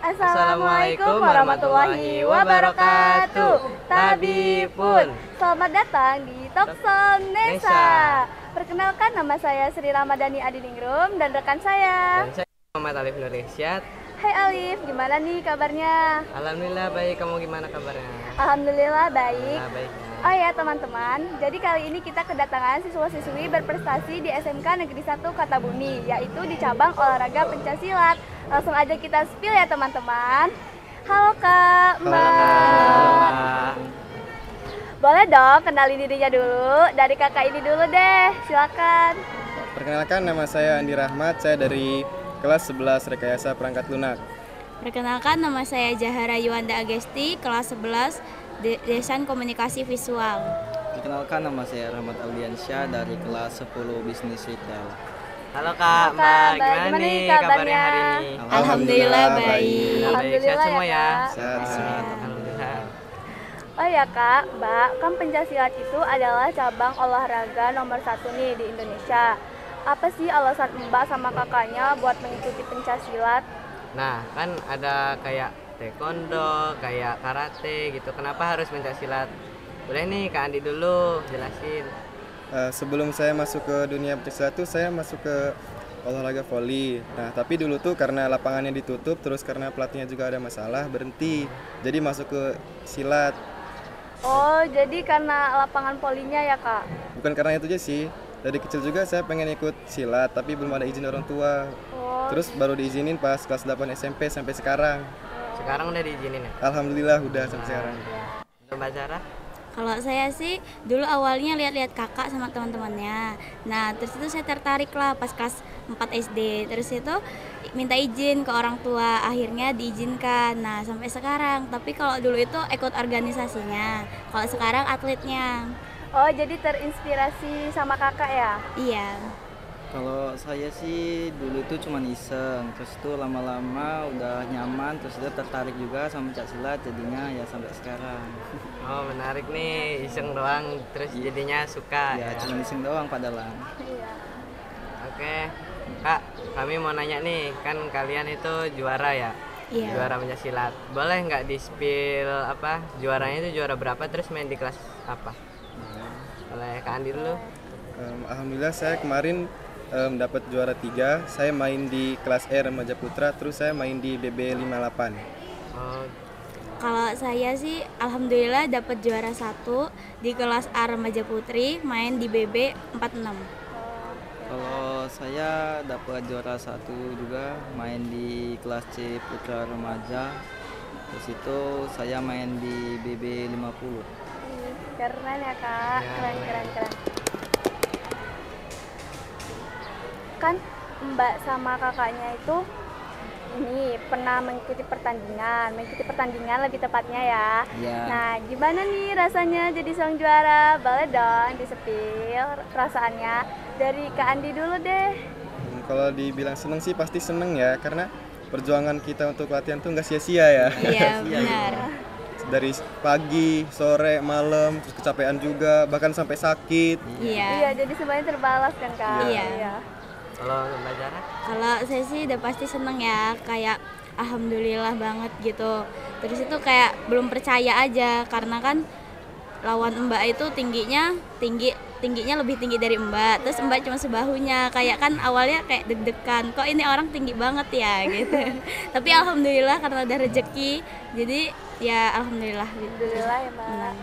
Assalamualaikum warahmatullahi wabarakatuh. Tabipun. Selamat datang di Talksong Nesa. Perkenalkan, nama saya Sri Ramadhani Adiningrum dan rekan saya. Dan saya Muhammad Alif Nur Irsyad. Hai Alif, gimana nih kabarnya? Alhamdulillah baik, kamu gimana kabarnya? Alhamdulillah baik. Baik. Oh ya teman-teman, jadi kali ini kita kedatangan siswa-siswi berprestasi di SMK Negeri 1 Katabuni, yaitu di cabang olahraga pencaksilat. Langsung aja kita spill ya teman-teman. Halo Kak, Mbak. Halo, Mbak. Boleh dong kenalin dirinya dulu, dari kakak ini dulu deh, silakan. Perkenalkan, nama saya Andi Rahmat, saya dari kelas 11 Rekayasa Perangkat Lunak. Perkenalkan, nama saya Jahara Yuanda Agesti, kelas 11 Desain Komunikasi Visual. Perkenalkan, nama saya Rahmat Aldiansyah dari kelas 10 Bisnis Retail. Halo Kak, Mbak. Gimana nih kabarnya hari ini? Alhamdulillah baik. Baik, sehat Alhamdulillah semua ya. Kak. Sehat. Alhamdulillah. Oh ya Kak, Mbak, kan pencaksilat itu adalah cabang olahraga nomor 1 nih di Indonesia. Apa sih alasan Mbak sama kakaknya buat mengikuti pencaksilat? Nah, kan ada kayak taekwondo, kayak karate gitu. Kenapa harus pencaksilat? Boleh nih Kak Andi dulu jelasin. Sebelum saya masuk ke dunia pencaksilat tuh saya masuk ke olahraga voli. Nah, tapi dulu tuh karena lapangannya ditutup, terus karena pelatihnya juga ada masalah, berhenti. Jadi masuk ke silat. Oh, jadi karena lapangan polinya ya Kak? Bukan karena itu aja sih. Dari kecil juga saya pengen ikut silat, tapi belum ada izin orang tua. Oh, Terus baru diizinin pas kelas 8 SMP sampai sekarang. Sekarang udah diizinin ya? Alhamdulillah udah sampai sekarang. Untuk Mbak Zara? Kalau saya sih dulu awalnya lihat-lihat kakak sama teman-temannya. Nah, terus itu saya tertarik lah pas kelas 4 SD. Terus itu minta izin ke orang tua, akhirnya diizinkan. Nah, sampai sekarang. Tapi kalau dulu itu ikut organisasinya. Kalau sekarang atletnya. oh jadi terinspirasi sama kakak ya? Iya. Kalau saya sih dulu itu cuma iseng, terus itu lama-lama udah nyaman, terus dia tertarik juga sama pencaksilat, jadinya ya sampai sekarang. Oh, menarik nih, iseng doang terus jadinya suka Ya ya. cuma iseng doang padahal. Iya. Oke. Kak, kami mau nanya nih, kan kalian itu juara ya? Iya. Juara pencaksilat. Boleh nggak di-spill apa? Juaranya itu juara berapa, terus main di kelas apa? Boleh Kak Andi dulu. Alhamdulillah saya kemarin dapat juara 3. Saya main di kelas E Remaja Putra, terus saya main di BB 58. Oh, Kalau saya sih alhamdulillah dapat juara 1 di kelas A Remaja Putri, main di BB 46. Kalau saya dapat juara 1 juga, main di kelas C Putra Remaja. Terus itu saya main di BB 50. Keren ya Kak, Ya. keren. Kan Mbak sama kakaknya itu ini pernah mengikuti pertandingan lebih tepatnya ya. Ya. Nah, gimana nih rasanya jadi sang juara? Boleh dong di-spill perasaannya dari Kak Andi dulu deh. Kalau dibilang seneng sih pasti seneng ya, karena perjuangan kita untuk latihan tuh nggak sia-sia ya. Iya, benar. Dari pagi, sore, malam, terus kecapean juga, bahkan sampai sakit. Iya, Iya. jadi semuanya terbalas kan Kak? Iya. kalau untuk Mbak Zara? Kalau saya sih udah pasti seneng ya, kayak alhamdulillah banget gitu. Terus itu kayak belum percaya aja karena kan lawan Mbak itu tingginya lebih tinggi dari Mbak. Terus Mbak cuma sebahunya, kayak kan awalnya kayak deg-degan. Kok ini orang tinggi banget ya gitu. Tapi alhamdulillah karena ada rezeki, jadi ya alhamdulillah. Alhamdulillah ya Mbak.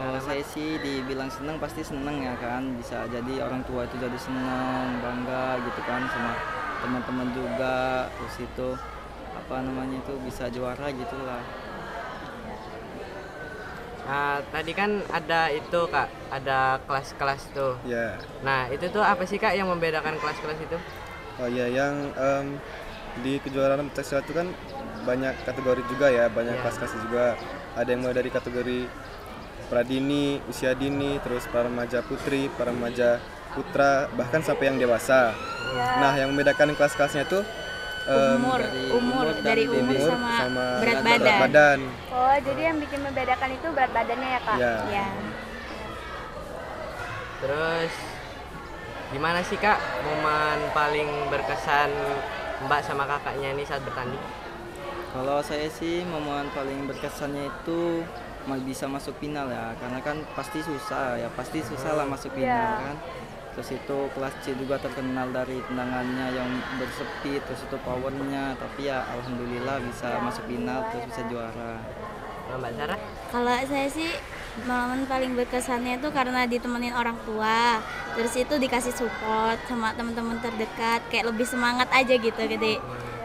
Kalau saya sih dibilang seneng pasti seneng ya kan, bisa jadi orang tua itu jadi seneng, bangga gitu kan sama teman-teman juga, terus itu apa namanya itu bisa juara gitulah. Nah, tadi kan ada itu Kak, ada kelas-kelas tuh. Ya. Nah, itu tuh apa sih Kak yang membedakan kelas-kelas itu? Oh iya, yang di kejuaraan pencaksilat itu kan banyak kategori juga ya, banyak Iya. kelas-kelas juga. Ada yang mulai dari kategori pradini, usia dini, terus para remaja putri, para remaja putra, bahkan sampai yang dewasa. Nah, yang membedakan kelas-kelasnya itu umur dari umur sama berat badan. badan. Oh, jadi yang bikin membedakan itu berat badannya ya Kak? Ya. Ya. Terus gimana sih Kak momen paling berkesan Mbak sama kakaknya ini saat bertanding? Kalau saya sih momen paling berkesannya itu bisa masuk final ya, karena kan pasti susah ya, pasti susah lah masuk final kan. Terus itu kelas C juga terkenal dari tendangannya yang bersepit, terus itu powernya, tapi ya alhamdulillah bisa masuk final terus bisa juara. Kalau Mbak Sarah? Kalau saya sih momen paling berkesannya itu karena ditemenin orang tua, terus itu dikasih support sama teman-teman terdekat, kayak lebih semangat aja gitu, gede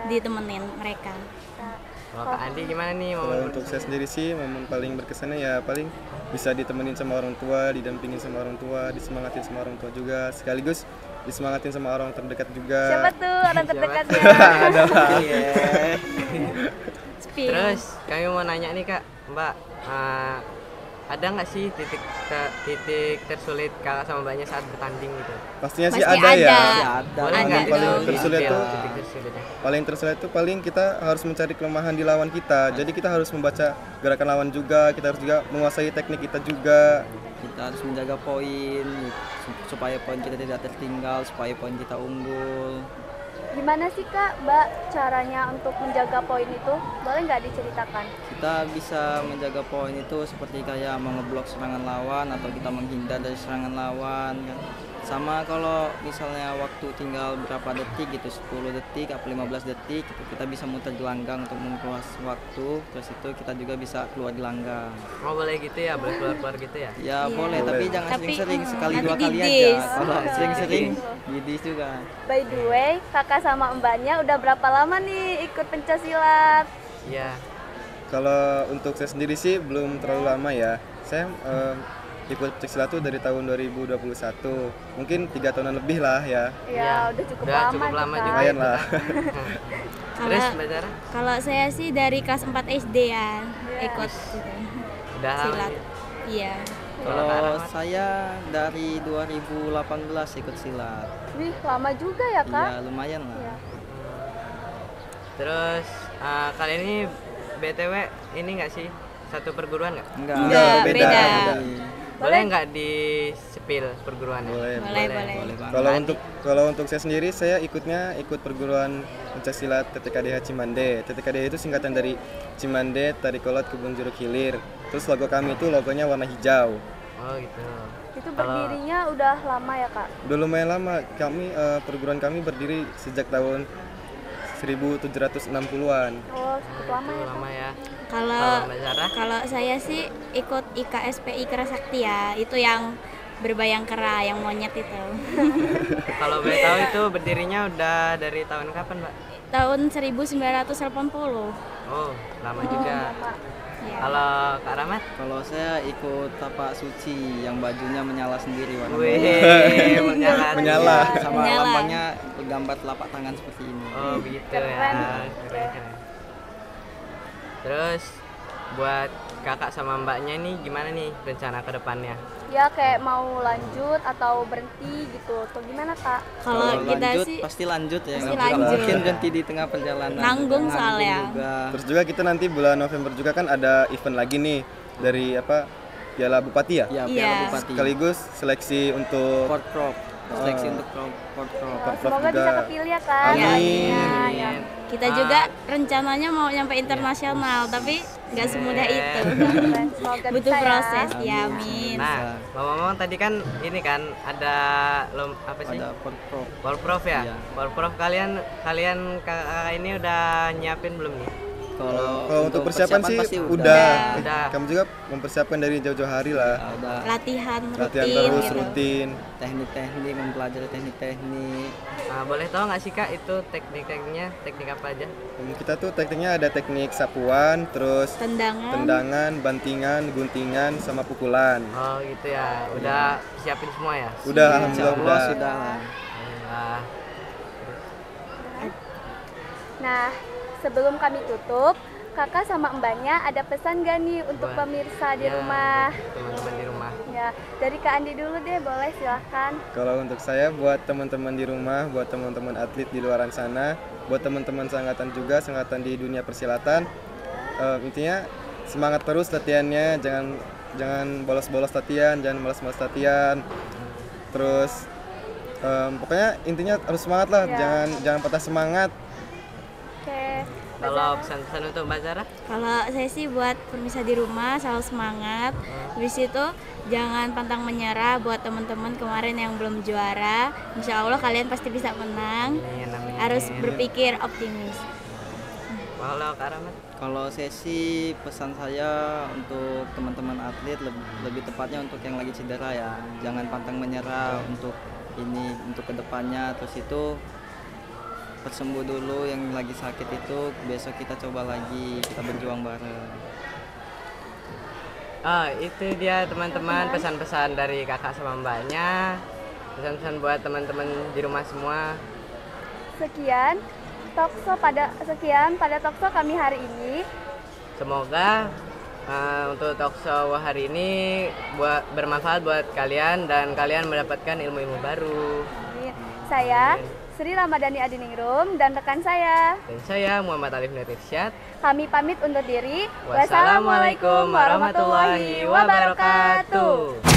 ditemenin mereka. Kalau Kak Andi gimana nih Kalau momen untuk saya sendiri sih momen paling berkesannya ya paling bisa ditemenin sama orang tua, didampingin sama orang tua, disemangatin sama orang tua juga, sekaligus disemangatin sama orang terdekat juga. Siapa tuh orang terdekatnya? Ada lah. Spill. Terus kami mau nanya nih Kak, Mbak, ada nggak sih titik tersulit Kakak sama Mbaknya saat bertanding gitu? Pastinya sih Pasti ada ya. Ada. Boleh Ada nggak dong. Paling tersulit detail tuh titik tersulitnya? paling tersulit itu paling kita harus mencari kelemahan di lawan kita. Jadi kita harus membaca gerakan lawan juga, kita harus juga menguasai teknik kita juga. Kita harus menjaga poin supaya poin kita tidak tertinggal, supaya poin kita unggul. Gimana sih Kak, Mbak, caranya untuk menjaga poin itu? Boleh nggak diceritakan? Kita bisa menjaga poin itu seperti kayak mengeblok serangan lawan atau kita menghindar dari serangan lawan kan. Sama kalau misalnya waktu tinggal berapa detik gitu, 10 detik atau 15 detik gitu, kita bisa muter gelanggang untuk memperluas waktu, terus itu kita juga bisa keluar gelanggang. Oh boleh gitu ya, boleh keluar-keluar gitu ya? Ya Iya. boleh, tapi Boleh. jangan Tapi, sering-sering, sekali nanti dua kali aja. didis. Kalau sering-sering didis juga. By the way, Kakak sama Mbaknya udah berapa lama nih ikut pencaksilat? Iya. Kalau untuk saya sendiri sih belum terlalu lama ya. Saya ikut pencaksilat tuh dari tahun 2021. Mungkin 3 tahunan lebih lah ya. Ya, udah cukup Udah lama cukup tuh, lama Kak. juga. Lumayan lah. Terus Kalau- Mbak Sarah? Kalau saya sih dari kelas 4 SD ya ikut gitu. Udah lama Silat. ya? Iya. Kalau Kak Rahmat? saya dari 2018 ikut silat. Wih, lama juga ya Kak? Iya, lumayan lah. Iya. Terus kali ini BTW ini nggak sih satu perguruan nggak? Enggak, beda. Boleh nggak di sepil perguruannya? Boleh. Boleh. Boleh banget. Kalau untuk saya sendiri saya ikut perguruan pencaksilat TTKDH Cimande. TTKDH itu singkatan dari Cimande Tarikolot Kebun Jeruk Hilir. Terus logo kami itu logonya warna hijau. Oh gitu. Itu Kalau- berdirinya udah lama ya Kak? Udah lumayan lama. Perguruan kami berdiri sejak tahun 1760-an. Oh, cukup lama ya Kak? Lama ya. Kalau Kalau Mbak Sarah? kalau saya sih ikut IKSPI Kerasakti ya, itu yang berbayangkara, yang monyet itu. Kalau boleh tahu itu berdirinya udah dari tahun kapan, Mbak? Tahun 1980. Oh, lama juga. Ya. Kalau Kak Rahmat? Kalau saya ikut tapak suci yang bajunya menyala sendiri warna Wih, merah. menyala. Menyala. Sama Menyala. lambangnya gambar telapak tangan seperti ini. Oh, begitu Keren. ya. Keren. Terus buat kakak sama mbaknya nih gimana nih rencana ke depannya? Ya kayak mau lanjut atau berhenti gitu, atau gimana Kak? Kalau kita lanjut sih pasti lanjut ya. pasti Nggak lanjut. mungkin berhenti di tengah perjalanan. Nanggung soalnya. juga. Terus juga kita nanti bulan November juga kan ada event lagi nih dari Piala Bupati ya. Ya, Iya. Piala Bupati. Sekaligus seleksi untuk Porprov. Seleksi untuk Porprov. Semoga bisa kepilih ya Kak. Amin. Ya. kita juga rencananya mau nyampe internasional, tapi nggak semudah itu. Keren. Semoga Butuh bisa proses, ya. ya amin. Nah, ngomong-ngomong tadi kan ini kan ada apa sih? Ada Porprov. Porprov ya? Iya. Porprov kalian kakak ini udah nyiapin belum nih? Kalau untuk persiapan sih pasti udah. Udah. Kamu juga mempersiapkan dari jauh-jauh hari lah. Ada Latihan Latihan rutin terus gitu. rutin. teknik-teknik, mempelajari teknik-teknik. Nah, boleh tahu nggak sih kak itu teknik-tekniknya? Teknik apa aja? Kita tuh tekniknya ada teknik sapuan, terus Tendangan. tendangan, bantingan, guntingan, sama pukulan. Oh gitu ya. Udah siapin semua ya? Udah, Insya alhamdulillah Allah udah. sudah lah. Nah, Nah, sebelum kami tutup, Kakak sama Mbaknya ada pesan gak nih untuk Buat- pemirsa di ya, rumah? teman-teman di rumah. Ya, dari Kak Andi dulu deh, boleh silahkan. Kalau untuk saya, buat teman-teman di rumah, buat teman-teman atlet di luaran sana, buat teman-teman seangkatan juga, seangkatan di dunia persilatan, intinya semangat terus latihannya, jangan bolos-bolos latihan, jangan malas-malas latihan. Terus pokoknya intinya harus semangat lah, Ya. jangan patah semangat. Oke, Kalau pesan-pesan untuk Mbak Zara? Kalau saya sih buat pemirsa di rumah selalu semangat. Habis itu jangan pantang menyerah buat teman-teman kemarin yang belum juara. Insya Allah kalian pasti bisa menang. Amin, amin. Harus berpikir optimis. Kalau Kak Rahmat? Kalau saya sih pesan saya untuk teman-teman atlet lebih tepatnya untuk yang lagi cedera ya, jangan pantang menyerah untuk ini, untuk kedepannya. Terus itu sembuh dulu, yang lagi sakit itu besok kita coba lagi, kita berjuang bareng. Oh, itu dia teman-teman pesan-pesan dari kakak sama mbaknya. Pesan-pesan buat teman-teman di rumah semua. Sekian pada talkshow kami hari ini. Semoga untuk talkshow hari ini bermanfaat buat kalian dan kalian mendapatkan ilmu-ilmu baru. Saya Sri Ramadhani Adiningrum dan rekan saya. Dan saya Muhammad Alif Nurtirsyad. Kami pamit undur diri. Wassalamualaikum warahmatullahi wabarakatuh.